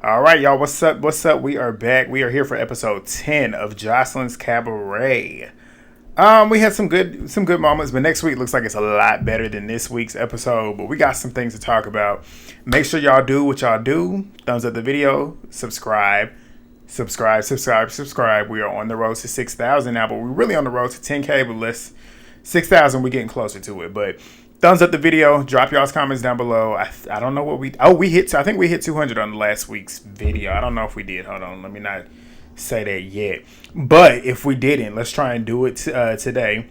All right, y'all. What's up? What's up? We are back. We are here for episode 10 of Joseline's Cabaret. We had some good moments, but next week looks like it's a lot better than this week's episode. But we got some things to talk about. Make sure y'all do what y'all do. Thumbs up the video. Subscribe. We are on the road to 6,000 now, but we're really on the road to 10K. But let's 6,000. We're getting closer to it. But thumbs up the video. Drop y'all's comments down below. I don't know what we hit. I think we hit 200 on the last week's video. I don't know if we did. Hold on. Let me not say that yet. But if we didn't, let's try and do it today.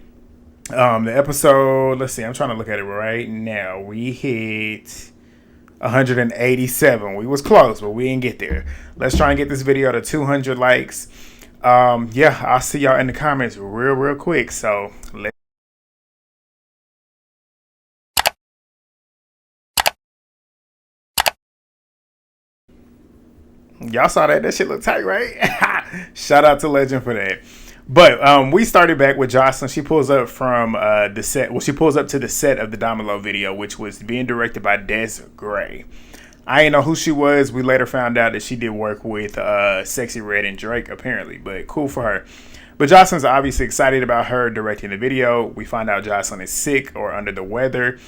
The episode. Let's see. I'm trying to look at it right now. We hit 187. We was close, but we didn't get there. Let's try and get this video to 200 likes. Yeah, I'll see y'all in the comments real quick. So let's. Y'all saw that? That shit looked tight, right? Shout out to Legend for that. But we started back with Joseline. She pulls up from the set. Well, she pulls up to the set of the Domino video, which was being directed by Des Gray. I didn't know who she was. We later found out that she did work with Sexy Red and Drake, apparently. But cool for her. But Joseline's obviously excited about her directing the video. We find out Joseline is sick or under the weather.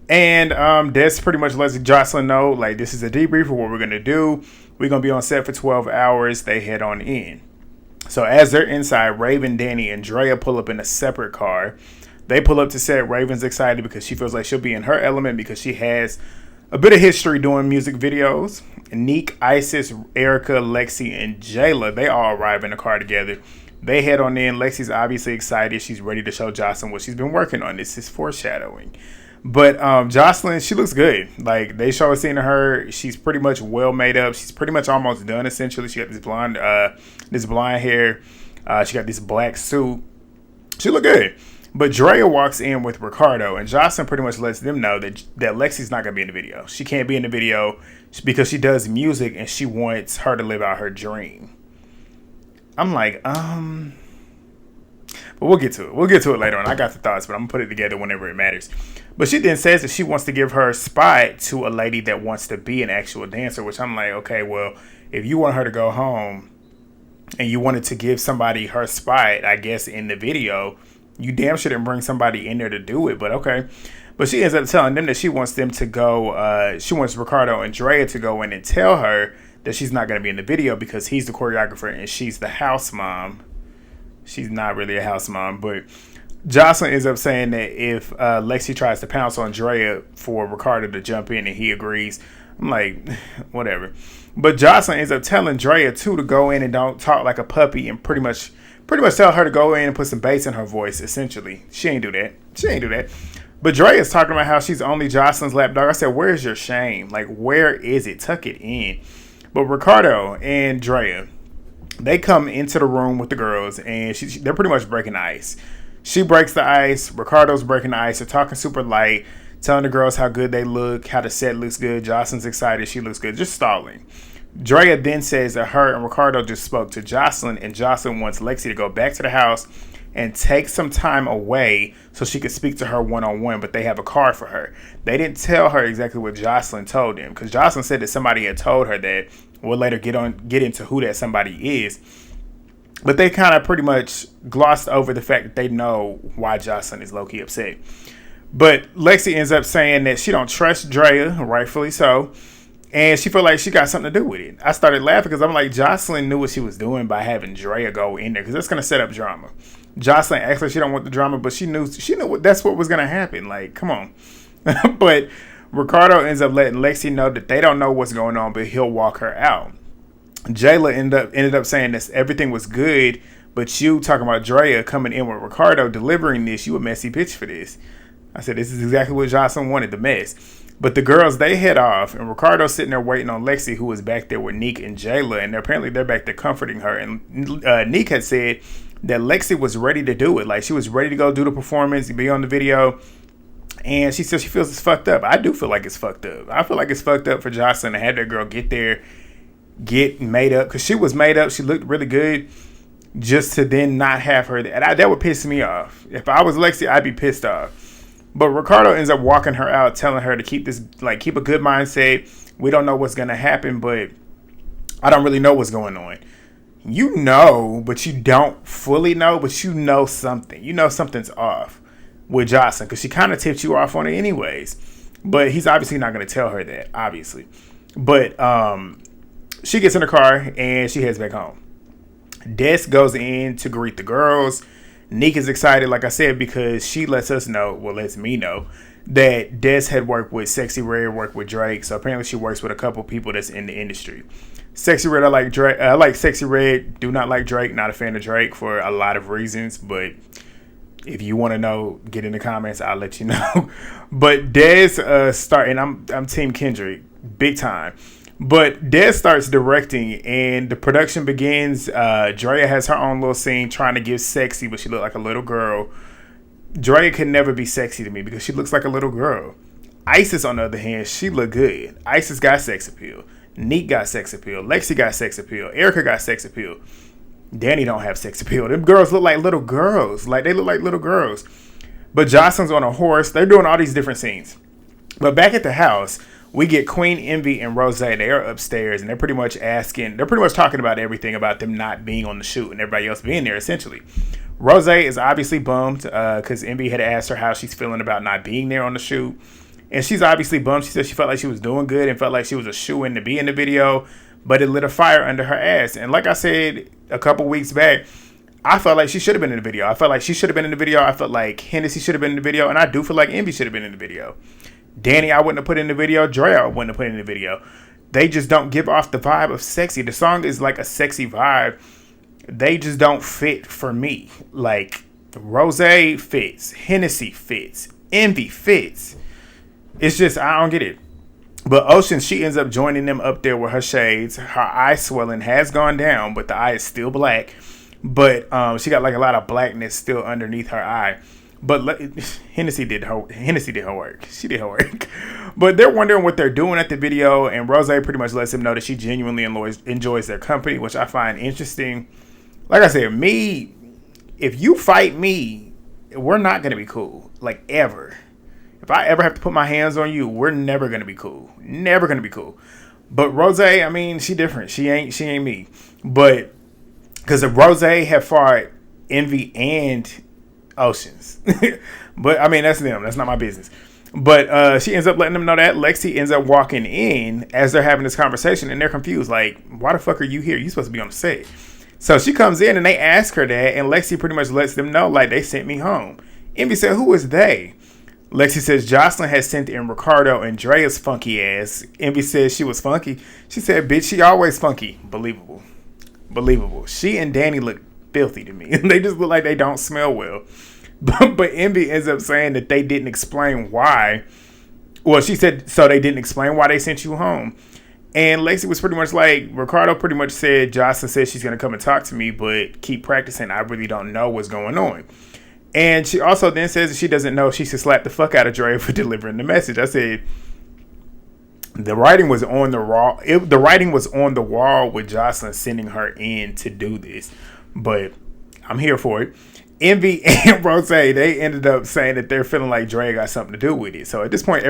And Des pretty much lets Joseline know, like, this is a debrief of what we're going to do. We're going to be on set for 12 hours. They head on in. So as they're inside, Raven, Dani, and Drea pull up in a separate car. They pull up to set. Raven's excited because she feels like she'll be in her element because she has a bit of history doing music videos. Neek, Isis, Erica, Lexi, and Jayla, they all arrive in the car together. They head on in. Lexi's obviously excited. She's ready to show Joseline what she's been working on. This is foreshadowing. But Joseline, she looks good. Like, they show a scene of her. She's pretty much well made up. She's pretty much almost done, essentially. She got this blonde hair. She got this black suit. She look good. But Drea walks in with Ricardo, and Joseline pretty much lets them know that Lexi's not going to be in the video. She can't be in the video because she does music, and she wants her to live out her dream. I'm like, but we'll get to it. We'll get to it later on. I got the thoughts, but I'm going to put it together whenever it matters. But she then says that she wants to give her spot to a lady that wants to be an actual dancer, which I'm like, okay, well, if you want her to go home and you wanted to give somebody her spot, I guess, in the video, you damn sure didn't bring somebody in there to do it, but okay. But she ends up telling them that she wants them to go, she wants Ricardo and Drea to go in and tell her that she's not going to be in the video because he's the choreographer and she's the house mom. She's not really a house mom, but Joseline ends up saying that if Lexi tries to pounce on Drea for Ricardo to jump in and he agrees, I'm like, whatever. But Joseline ends up telling Drea too to go in and don't talk like a puppy and pretty much tell her to go in and put some bass in her voice, essentially. She ain't do that. But Drea is talking about how she's only Joseline's lapdog. I said, where's your shame? Like, where is it? Tuck it in. But Ricardo and Drea, they come into the room with the girls, and they're pretty much breaking the ice. She breaks the ice. Ricardo's breaking the ice. They're talking super light, telling the girls how good they look, how the set looks good. Joseline's excited. She looks good. Just stalling. Drea then says that her and Ricardo just spoke to Joseline, and Joseline wants Lexi to go back to the house and take some time away so she could speak to her one-on-one, but they have a car for her. They didn't tell her exactly what Joseline told them, because Joseline said that somebody had told her that. We'll later get into who that somebody is. But they kind of pretty much glossed over the fact that they know why Joseline is low-key upset. But Lexi ends up saying that she don't trust Drea, rightfully so, and she felt like she got something to do with it. I started laughing because I'm like, Joseline knew what she was doing by having Drea go in there because that's going to set up drama. Joseline acts like she don't want the drama, but she knew that's what was going to happen. Like, come on. But Ricardo ends up letting Lexi know that they don't know what's going on, but he'll walk her out. Jayla ended up saying that everything was good, but you talking about Drea coming in with Ricardo delivering this, you a messy bitch for this. I said, this is exactly what Joseline wanted, the mess. But the girls, they head off, and Ricardo's sitting there waiting on Lexi, who was back there with Neek and Jayla, and apparently they're back there comforting her. And Neek had said that Lexi was ready to do it. Like, she was ready to go do the performance, be on the video. And she said she feels it's fucked up. I do feel like it's fucked up. I feel like it's fucked up for Joseline to have that girl get there, get made up. Because she was made up. She looked really good. Just to then not have her there. And that would piss me off. If I was Lexi, I'd be pissed off. But Ricardo ends up walking her out, telling her to keep a good mindset. We don't know what's going to happen, but I don't really know what's going on. You know, but you don't fully know, but you know something. You know something's off with Joseline because she kind of tipped you off on it anyways. But he's obviously not going to tell her that, obviously. But she gets in the car and she heads back home. Des goes in to greet the girls. Nick is excited, like I said, because she lets me know, that Des had worked with Sexy Red, worked with Drake. So apparently she works with a couple people that's in the industry. Sexy Red, I like Drake. I like Sexy Red. Do not like Drake. Not a fan of Drake for a lot of reasons. But if you want to know, get in the comments. I'll let you know. But Des and I'm Team Kendrick, big time. But Des starts directing, and the production begins. Drea has her own little scene trying to give sexy, but she looked like a little girl. Drea can never be sexy to me because she looks like a little girl. Isis, on the other hand, she look good. Isis got sex appeal. Neek got sex appeal. Lexi got sex appeal. Erica got sex appeal. Dani don't have sex appeal. Them girls look like little girls. Like, they look like little girls. But Joseline's on a horse. They're doing all these different scenes. But back at the house, we get Queen Envy and Rose. They are upstairs, and they're pretty much talking about everything about them not being on the shoot and everybody else being there, essentially. Rose is obviously bummed because Envy had asked her how she's feeling about not being there on the shoot. And she's obviously bummed. She said she felt like she was doing good and felt like she was a shoo-in to be in the video, but it lit a fire under her ass. And like I said a couple weeks back, I felt like she should have been in the video. I felt like she should have been in the video. I felt like Hennessy should have been in the video. And I do feel like Envy should have been in the video. Dani, I wouldn't have put in the video. Drea wouldn't have put in the video. They just don't give off the vibe of sexy. The song is like a sexy vibe. They just don't fit for me. Like, Rose fits. Hennessy fits. Envy fits. It's just, I don't get it. But Ocean, she ends up joining them up there with her shades. Her eye swelling has gone down, but the eye is still black. But she got like a lot of blackness still underneath her eye. But Hennessy did her work. She did her work. But they're wondering what they're doing at the video, and Rose pretty much lets them know that she genuinely enjoys their company, which I find interesting. Like I said, if you fight me, we're not going to be cool. Like, ever. If I ever have to put my hands on you, we're never going to be cool. Never going to be cool. But Rose, I mean, she different. She ain't me. But because if Rose had fought Envy and Oceans. But I mean, that's them. That's not my business. But she ends up letting them know that. Lexi ends up walking in as they're having this conversation, and they're confused. Like, why the fuck are you here? You supposed to be on the set. So she comes in and they ask her that, and Lexi pretty much lets them know, like, they sent me home. Envy said, who is they? Lexi says Joseline has sent in Ricardo and Drea's funky ass. Envy says she was funky. She said, bitch, she always funky. Believable. She and Dani look filthy to me. They just look like they don't smell well. But Envy ends up saying that they didn't explain why. Well, she said, so they didn't explain why they sent you home. And Lexi was pretty much like, Ricardo pretty much said, Joseline said she's going to come and talk to me, but keep practicing. I really don't know what's going on. And she also then says that she doesn't know if she should slap the fuck out of Dre for delivering the message. I said, the writing was on the wall. The writing was on the wall with Joseline sending her in to do this. But I'm here for it. Envy and Rose, they ended up saying that they're feeling like Dre got something to do with it. So at this point,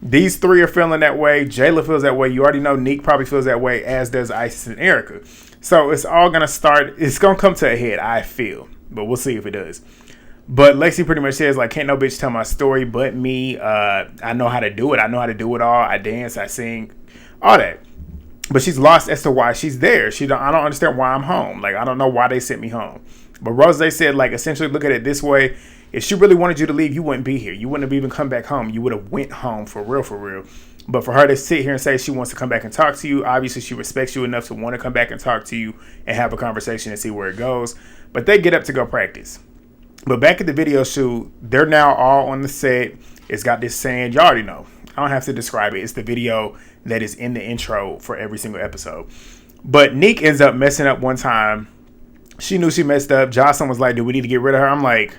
these three are feeling that way. Jayla feels that way. You already know Nick probably feels that way, as does Isis and Erica. So it's all going to come to a head, I feel. But we'll see if it does. But Lexi pretty much says, like, can't no bitch tell my story but me. I know how to do it. I know how to do it all. I dance, I sing, all that. But she's lost as to why she's there. I don't understand why I'm home. Like, I don't know why they sent me home. But Rose said, like, essentially look at it this way. If she really wanted you to leave, you wouldn't be here. You wouldn't have even come back home. You would have went home for real. But for her to sit here and say she wants to come back and talk to you, obviously she respects you enough to want to come back and talk to you and have a conversation and see where it goes. But they get up to go practice. But back at the video shoot, they're now all on the set. It's got this saying, y'all already know. I don't have to describe it. It's the video that is in the intro for every single episode. But Nick ends up messing up one time. She knew she messed up. Joseline was like, do we need to get rid of her? I'm like,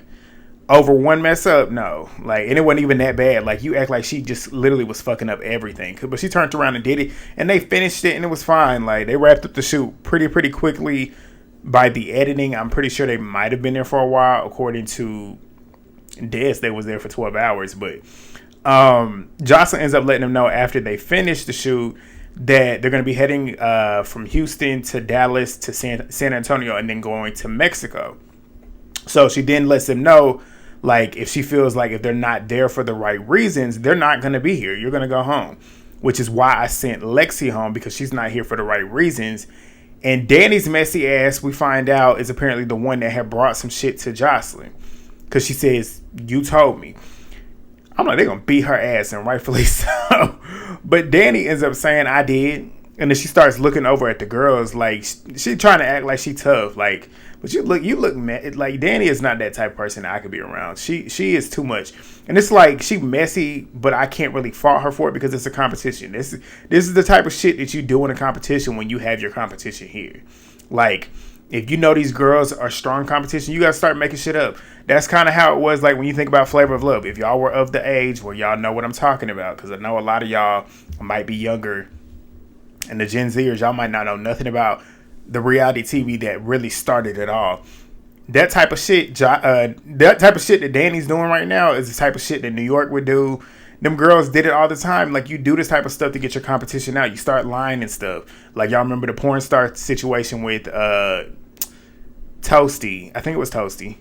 over one mess up? No. Like, and it wasn't even that bad. Like, you act like she just literally was fucking up everything. But she turned around and did it. And they finished it and it was fine. Like, they wrapped up the shoot pretty quickly. By the editing, I'm pretty sure they might have been there for a while. According to Des, they was there for 12 hours. But Joseline ends up letting them know after they finished the shoot that they're going to be heading from Houston to Dallas to San Antonio and then going to Mexico. So she then lets them know, like, if she feels like if they're not there for the right reasons, they're not going to be here. You're going to go home, which is why I sent Lexi home, because she's not here for the right reasons. And Dani's messy ass, we find out, is apparently the one that had brought some shit to Joseline, because she says, you told me. I'm like, they're going to beat her ass, and rightfully so. But Dani ends up saying, I did. And then she starts looking over at the girls like she trying to act like she tough. Like, but you look mad. Like, Dani is not that type of person that I could be around. She is too much. And it's like, she messy, but I can't really fault her for it because it's a competition. This is the type of shit that you do in a competition when you have your competition here. Like, if you know these girls are strong competition, you got to start making shit up. That's kind of how it was like when you think about Flavor of Love. If y'all were of the age where y'all know what I'm talking about, because I know a lot of y'all might be younger, and the Gen Zers, y'all might not know nothing about the reality TV that really started it all. That type of shit, that Dani's doing right now is the type of shit that New York would do. Them girls did it all the time. Like, you do this type of stuff to get your competition out. You start lying and stuff. Like, y'all remember the porn star situation with Toasty. I think it was Toasty.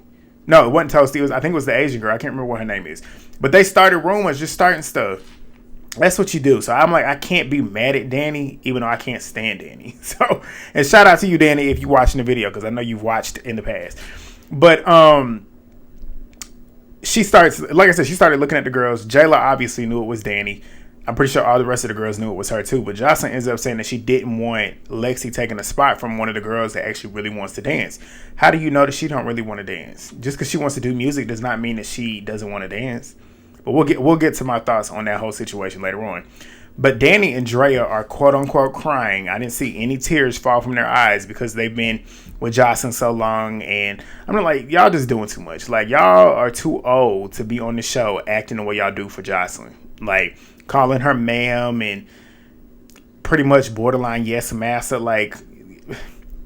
No, it wasn't Toasty. I think it was the Asian girl. I can't remember what her name is. But they started rumors, just starting stuff. That's what you do. So I'm like, I can't be mad at Dani, even though I can't stand Dani. So, and shout out to you, Dani, if you're watching the video, because I know you've watched in the past. But she starts, like I said, she started looking at the girls. Jayla obviously knew it was Dani. I'm pretty sure all the rest of the girls knew it was her too. But Joseline ends up saying that she didn't want Lexi taking a spot from one of the girls that actually really wants to dance. How do you know that she don't really want to dance? Just because she wants to do music does not mean that she doesn't want to dance. But we'll get to my thoughts on that whole situation later on. But Dani and Drea are quote unquote crying. I didn't see any tears fall from their eyes because they've been with Joseline so long, and I'm like, y'all just doing too much. Like, y'all are too old to be on the show acting the way y'all do for Joseline. Like, calling her ma'am and pretty much borderline yes massa. Like,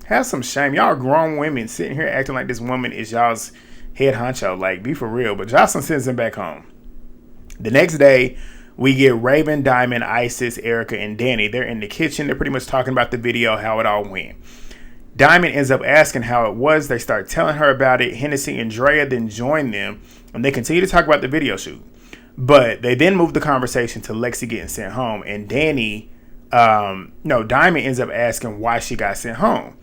have some shame. Y'all are grown women sitting here acting like this woman is y'all's head honcho. Like, be for real. But Joseline sends them back home. The next day, we get Raven, Diamond, Isis, Erica, and Dani. They're in the kitchen. They're pretty much talking about the video, how it all went. Diamond ends up asking how it was. They start telling her about it. Hennessy and Drea then join them, and they continue to talk about the video shoot. But they then move the conversation to Lexi getting sent home, and Diamond ends up asking why she got sent home.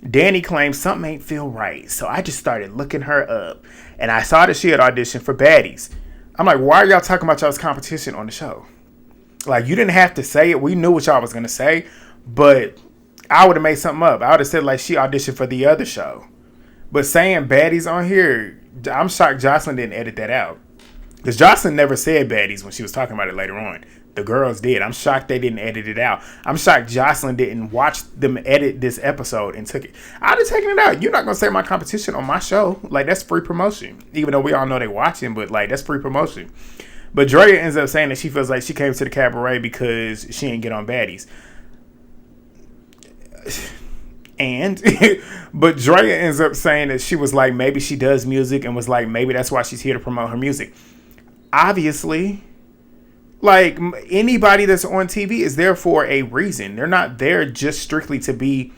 Dani claims something ain't feel right, so I just started looking her up, and I saw that she had auditioned for Baddies. I'm like, why are y'all talking about y'all's competition on the show? Like, you didn't have to say it. We knew what y'all was going to say, but I would have made something up. I would have said, like, she auditioned for the other show. But saying Baddies on here, I'm shocked Joseline didn't edit that out. Because Joseline never said Baddies when she was talking about it later on. The girls did. I'm shocked they didn't edit it out. I'm shocked Joseline didn't watch them edit this episode and took it. I'd have taken it out. You're not going to say my competition on my show. Like, that's free promotion. Even though we all know they watching, but, like, that's free promotion. But Drea ends up saying that she feels like she came to the cabaret because she didn't get on Baddies. And, but Drea ends up saying that she was like, maybe she does music and was like, maybe that's why she's here to promote her music. Obviously. Like, anybody that's on TV is there for a reason. They're not there just strictly to be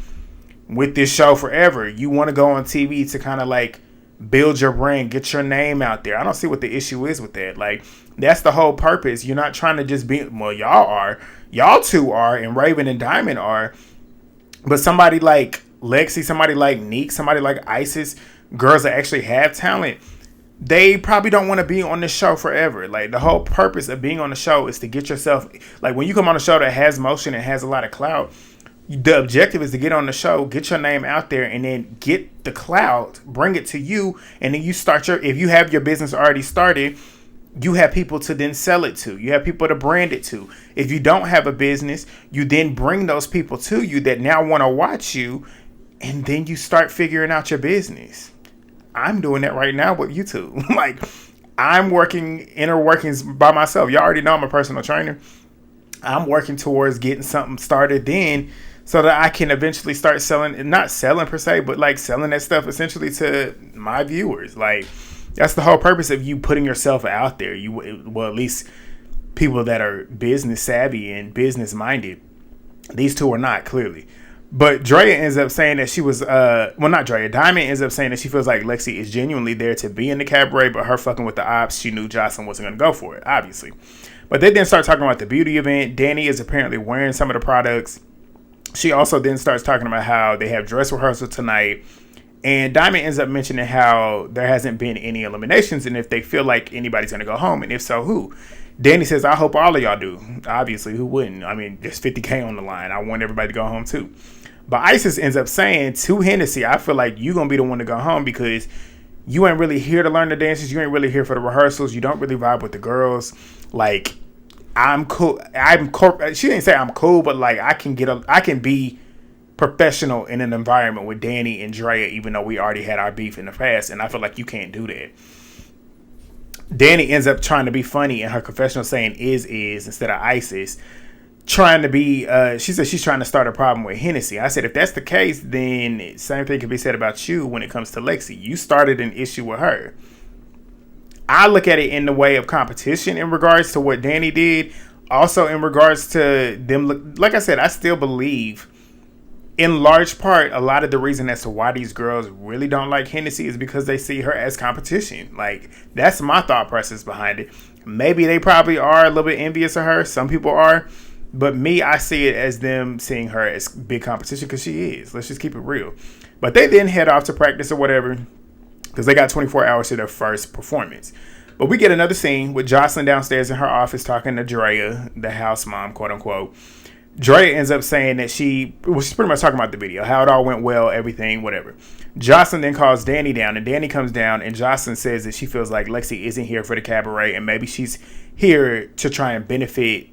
with this show forever. You want to go on TV to kind of, like, build your brand, get your name out there. I don't see what the issue is with that. Like, that's the whole purpose. You're not trying to just be, well, y'all are. Y'all two are, and Raven and Diamond are. But somebody like Lexi, somebody like Neek, somebody like Isis, girls that actually have talent, they probably don't want to be on the show forever. Like, the whole purpose of being on the show is to get yourself, like, when you come on a show that has motion and has a lot of clout, the objective is to get on the show, get your name out there, and then get the clout, bring it to you, and then you start if you have your business already started, you have people to then sell it to. You have people to brand it to. If you don't have a business, you then bring those people to you that now want to watch you, and then you start figuring out your business. I'm doing that right now with YouTube. Like, I'm working inner workings by myself. Y'all already know I'm a personal trainer. I'm working towards getting something started then so that I can eventually start selling, not selling per se, but like selling that stuff essentially to my viewers. Like, that's the whole purpose of you putting yourself out there. Well, at least people that are business savvy and business minded. These two are not, clearly. But Drea ends up saying that she was, not Drea. Diamond ends up saying that she feels like Lexi is genuinely there to be in the cabaret, but her fucking with the ops, she knew Joseline wasn't going to go for it, obviously. But they then start talking about the beauty event. Dani is apparently wearing some of the products. She also then starts talking about how they have dress rehearsal tonight. And Diamond ends up mentioning how there hasn't been any eliminations and if they feel like anybody's going to go home. And if so, who? Dani says, I hope all of y'all do. Obviously, who wouldn't? I mean, there's $50K on the line. I want everybody to go home too. But Isis ends up saying to Hennessy, I feel like you're going to be the one to go home because you ain't really here to learn the dances. You ain't really here for the rehearsals. You don't really vibe with the girls. Like, I'm cool. She didn't say I'm cool, but like I can be professional in an environment with Dani and Drea, even though we already had our beef in the past. And I feel like you can't do that. Dani ends up trying to be funny in her confessional saying is instead of Isis. Trying to be, she said she's trying to start a problem with Hennessy. I said, if that's the case, then same thing can be said about you when it comes to Lexi. You started an issue with her. I look at it in the way of competition in regards to what Dani did. Also in regards to them, like I said, I still believe in large part, a lot of the reason as to why these girls really don't like Hennessy is because they see her as competition. Like, that's my thought process behind it. Maybe they probably are a little bit envious of her. Some people are. But me, I see it as them seeing her as big competition because she is. Let's just keep it real. But they then head off to practice or whatever because they got 24 hours to their first performance. But we get another scene with Joseline downstairs in her office talking to Drea, the house mom, quote unquote. Drea ends up saying that she's pretty much talking about the video, how it all went well, everything, whatever. Joseline then calls Dani down, and Dani comes down, and Joseline says that she feels like Lexi isn't here for the cabaret, and maybe she's here to try and benefit.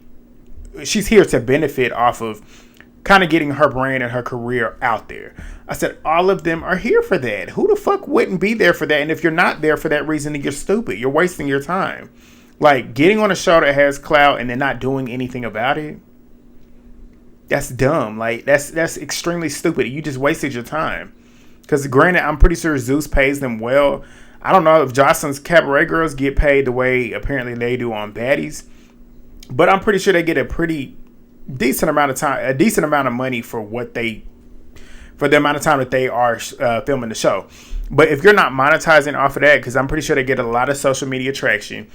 She's here to benefit off of kind of getting her brand and her career out there. I said, all of them are here for that. Who the fuck wouldn't be there for that? And if you're not there for that reason, then you're stupid. You're wasting your time. Like, getting on a show that has clout and then not doing anything about it, that's dumb. Like, that's extremely stupid. You just wasted your time. Because granted, I'm pretty sure Zeus pays them well. I don't know if Joseline's cabaret girls get paid the way apparently they do on Baddies. But I'm pretty sure they get a pretty decent amount of time, a decent amount of money for the amount of time that they are filming the show. But if you're not monetizing off of that, because I'm pretty sure they get a lot of social media traction,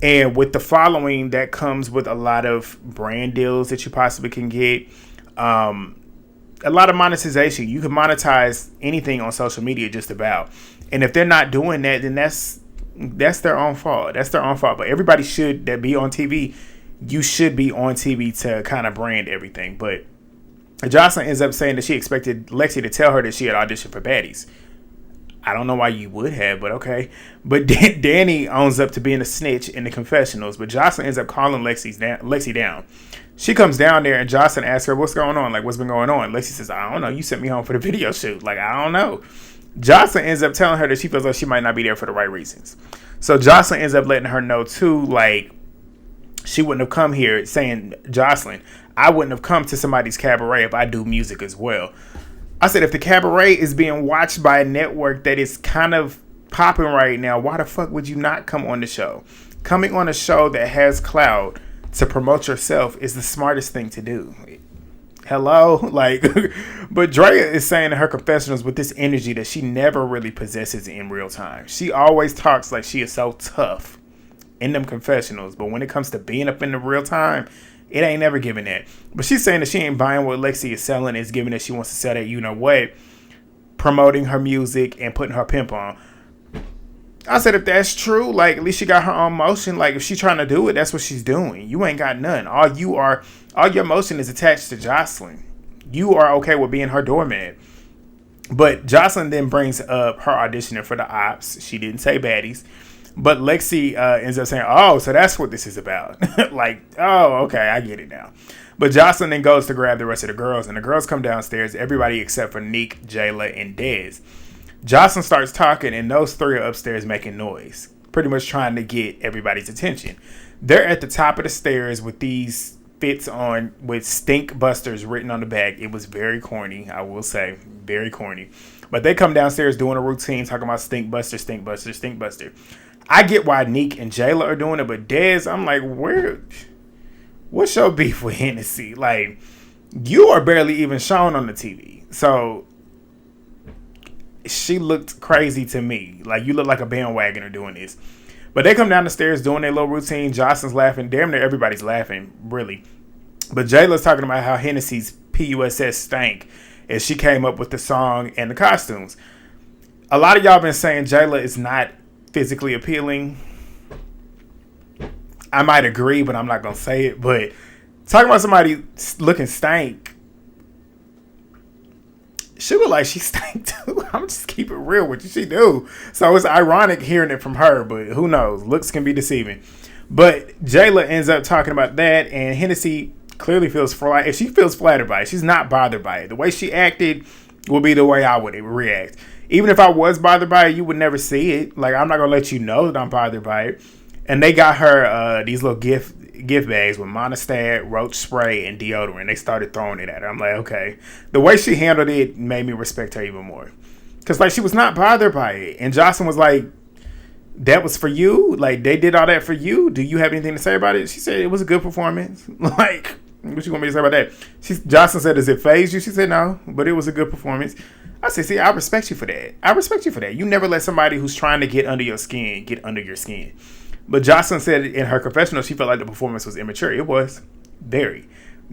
and with the following, that comes with a lot of brand deals that you possibly can get, a lot of monetization. You can monetize anything on social media just about. And if they're not doing that, then that's their own fault. That's their own fault. But everybody should that be on TV. You should be on TV to kind of brand everything. But Joseline ends up saying that she expected Lexi to tell her that she had auditioned for Baddies. I don't know why you would have, but okay. But Dani owns up to being a snitch in the confessionals. But Joseline ends up calling Lexi down. She comes down there and Joseline asks her, what's going on? Like, what's been going on? Lexi says, I don't know. You sent me home for the video shoot. Like, I don't know. Joseline ends up telling her that she feels like she might not be there for the right reasons. So Joseline ends up letting her know, too, like, she wouldn't have come here saying, Joseline, I wouldn't have come to somebody's cabaret if I do music as well. I said, if the cabaret is being watched by a network that is kind of popping right now, why the fuck would you not come on the show? Coming on a show that has clout to promote yourself is the smartest thing to do. Hello? Like, but Drea is saying in her confessionals with this energy that she never really possesses in real time. She always talks like she is so tough in them confessionals, but when it comes to being up in the real time, it ain't never giving that. But she's saying that she ain't buying what Lexi is selling. It's giving that she wants to sell that, you know what, promoting her music and putting her pimp on. I said, if that's true, like, at least she got her own motion. Like, if she's trying to do it, that's what she's doing. You ain't got none. All your motion is attached to Joseline. You are okay with being her doormat. But Joseline then brings up her auditioning for the ops. She didn't say Baddies. But Lexi ends up saying, oh, so that's what this is about. Like, oh, okay, I get it now. But Joseline then goes to grab the rest of the girls. And the girls come downstairs, everybody except for Nick, Jayla, and Dez. Joseline starts talking, and those three are upstairs making noise. Pretty much trying to get everybody's attention. They're at the top of the stairs with these fits on with Stink Busters written on the back. It was very corny, I will say. Very corny. But they come downstairs doing a routine, talking about Stink Buster, Stink Buster, Stink Buster. I get why Neek and Jayla are doing it, but Dez, I'm like, what's your beef with Hennessy? Like, You are barely even shown on the TV. So she looked crazy to me. Like, you look like a bandwagoner doing this. But they come down the stairs doing their little routine. Joseline's laughing. Damn near everybody's laughing, really. But Jayla's talking about how Hennessy's PUSS stank as she came up with the song and the costumes. A lot of y'all been saying Jayla is not physically appealing. I might agree, but I'm not going to say it. But talking about somebody looking stank, she look like she stank too. I'm just keep it real with you. She do. So it's ironic hearing it from her, but who knows? Looks can be deceiving. But Jayla ends up talking about that, and Hennessy clearly feels flattered. If she feels flattered by it, she's not bothered by it. The way she acted would be the way I would react. Even if I was bothered by it, you would never see it. Like, I'm not going to let you know that I'm bothered by it. And they got her these little gift bags with Monistat, roach spray, and deodorant. They started throwing it at her. I'm like, okay. The way she handled it made me respect her even more. Because, like, she was not bothered by it. And Jocelyn was like, that was for you? Like, they did all that for you? Do you have anything to say about it? She said it was a good performance. Like, what you want me to say about that? Jocelyn said, does it faze you? She said, no, but it was a good performance. I said, see, I respect you for that. I respect you for that. You never let somebody who's trying to get under your skin get under your skin. But Jocelyn said in her confessional, she felt like the performance was immature. It was very,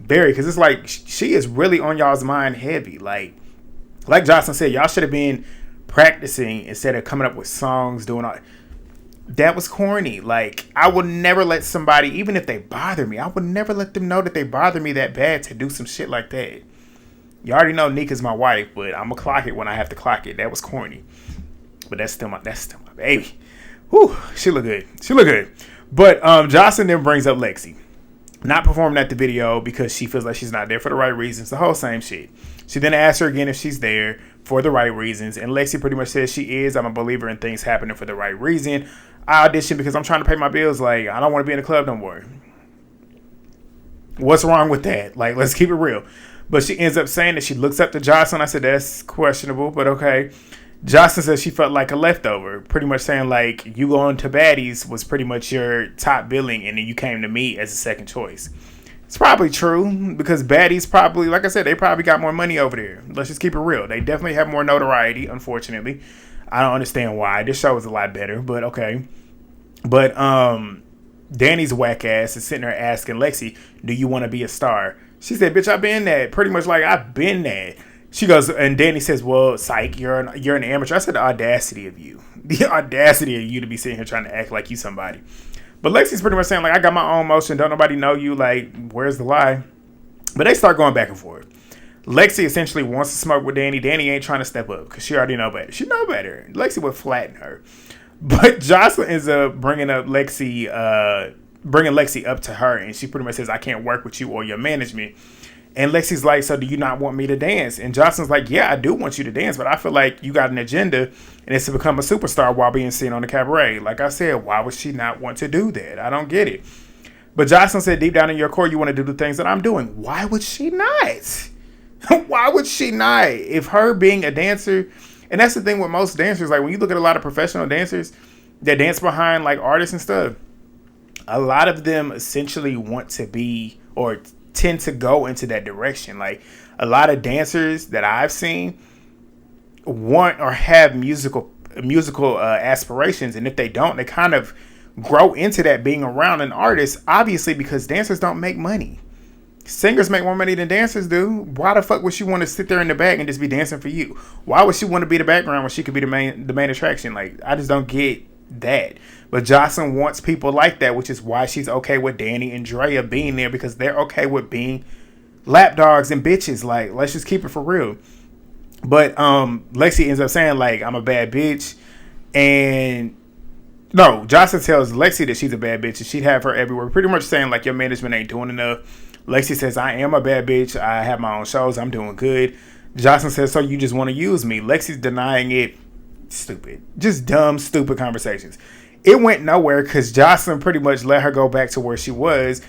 because it's like she is really on y'all's mind heavy. Like Jocelyn said, y'all should have been practicing instead of coming up with songs, doing all. That was corny. Like, I would never let somebody, even if they bother me, I would never let them know that they bother me that bad to do some shit like that. You already know Nika's my wife, but I'm gonna clock it when I have to clock it. That was corny. But that's still my baby. Whew, she look good. But Jocelyn then brings up Lexi not performing at the video because she feels like she's not there for the right reasons. The whole same shit. She then asks her again if she's there for the right reasons, and Lexi pretty much says she is. I'm a believer in things happening for the right reason. I audition because I'm trying to pay my bills. Like, I don't want to be in the club no more. What's wrong with that? Like, let's keep it real. But she ends up saying that she looks up to Jocelyn. I said, that's questionable, but okay. Jocelyn says she felt like a leftover, pretty much saying like you going to Baddies was pretty much your top billing and then you came to me as a second choice. It's probably true because Baddies probably, like I said, they probably got more money over there. Let's just keep it real. They definitely have more notoriety, unfortunately. I don't understand why. This show is a lot better, but okay. But Dani's whack ass is sitting there asking Lexi, do you want to be a star? She said, bitch, I've been that. Pretty much like, I've been that. She goes, and Dani says, well, psych, you're an amateur. I said, the audacity of you. The audacity of you to be sitting here trying to act like you somebody. But Lexi's pretty much saying, like, I got my own motion. Don't nobody know you. Like, where's the lie? But they start going back and forth. Lexi essentially wants to smoke with Dani. Dani ain't trying to step up because she already know better. She know better. Lexi would flatten her. But Jocelyn ends up bringing Lexi up to her. And she pretty much says, I can't work with you or your management. And Lexi's like, so do you not want me to dance? And Jocelyn's like, yeah, I do want you to dance, but I feel like you got an agenda and it's to become a superstar while being seen on the Cabaret. Like I said, why would she not want to do that? I don't get it. But Jocelyn said, deep down in your core, you want to do the things that I'm doing. Why would she not? Why would she not? If her being a dancer, and that's the thing with most dancers, like when you look at a lot of professional dancers that dance behind like artists and stuff, a lot of them essentially want to be or tend to go into that direction. Like a lot of dancers that I've seen want or have musical aspirations, and if they don't, they kind of grow into that being around an artist, obviously, because dancers don't make money. Singers make more money than dancers do. Why the fuck would she want to sit there in the back and just be dancing for you? Why would she want to be the background when she could be the main attraction? Like, I just don't get that. But Jocelyn wants people like that, which is why she's okay with Dani and Drea being there, because they're okay with being lapdogs and bitches. Like, let's just keep it for real. But Lexi ends up saying, like, I'm a bad bitch. And no, Jocelyn tells Lexi that she's a bad bitch and she'd have her everywhere. Pretty much saying, like, your management ain't doing enough. Lexi says, I am a bad bitch. I have my own shows. I'm doing good. Jocelyn says, so you just want to use me. Lexi's denying it. Stupid. Just dumb, stupid conversations. It went nowhere because Jocelyn pretty much let her go back to where she was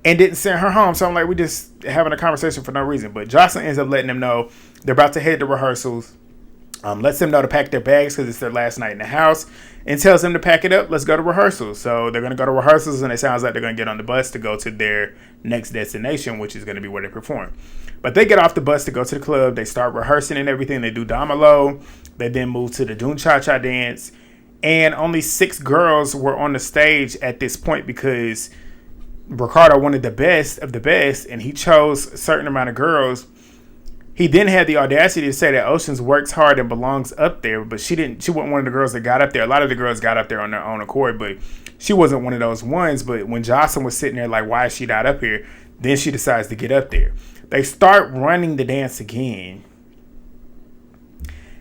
and didn't send her home. So I'm like, we just having a conversation for no reason. But Jocelyn ends up letting them know they're about to head to rehearsals. Lets them know to pack their bags because it's their last night in the house, and tells them to pack it up. Let's go to rehearsals. So they're going to go to rehearsals, and it sounds like they're going to get on the bus to go to their next destination, which is going to be where they perform. But they get off the bus to go to the club. They start rehearsing and everything. They do Domolo. They then move to the Doon Cha Cha dance. And only 6 girls were on the stage at this point because Ricardo wanted the best of the best, and he chose a certain amount of girls. He then had the audacity to say that Oceans works hard and belongs up there, but she wasn't one of the girls that got up there. A lot of the girls got up there on their own accord, but she wasn't one of those ones. But when Joseline was sitting there like, why is she not up here? Then she decides to get up there. They start running the dance again.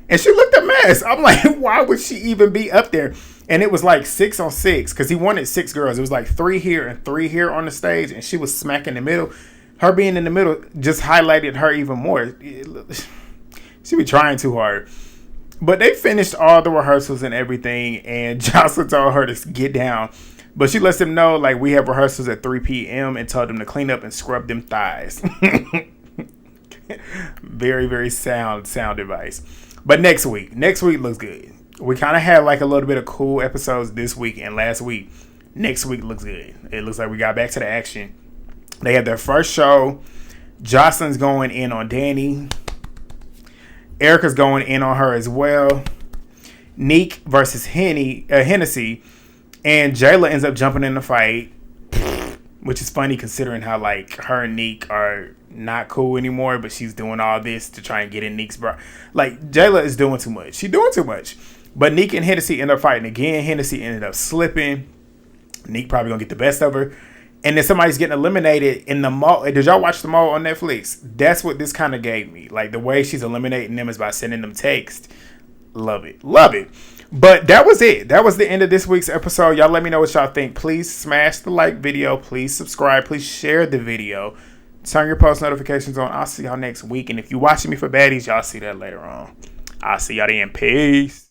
And she looked a mess. I'm like, why would she even be up there? And it was like 6 on 6 because he wanted 6 girls. It was like 3 here and 3 here on the stage, and she was smack in the middle. Her being in the middle just highlighted her even more. She be trying too hard. But they finished all the rehearsals and everything, and Joseline told her to get down. But she lets them know, like, we have rehearsals at 3 p.m. and told them to clean up and scrub them thighs. Very, very sound advice. But next week looks good. We kind of had like a little bit of cool episodes this week and last week. Next week looks good. It looks like we got back to the action. They had their first show. Joseline's going in on Dani. Erica's going in on her as well. Neek versus Hennessy. And Jayla ends up jumping in the fight. Which is funny considering how like her and Neek are not cool anymore. But she's doing all this to try and get in Neek's bra. Like Jayla is doing too much. She's doing too much. But Neek and Hennessy end up fighting again. Hennessy ended up slipping. Neek probably going to get the best of her. And then somebody's getting eliminated in the mall. Did y'all watch the mall on Netflix? That's what this kind of gave me. Like, the way she's eliminating them is by sending them text. Love it. Love it. But that was it. That was the end of this week's episode. Y'all let me know what y'all think. Please smash the like video. Please subscribe. Please share the video. Turn your post notifications on. I'll see y'all next week. And if you're watching me for Baddies, y'all see that later on. I'll see y'all then. Peace.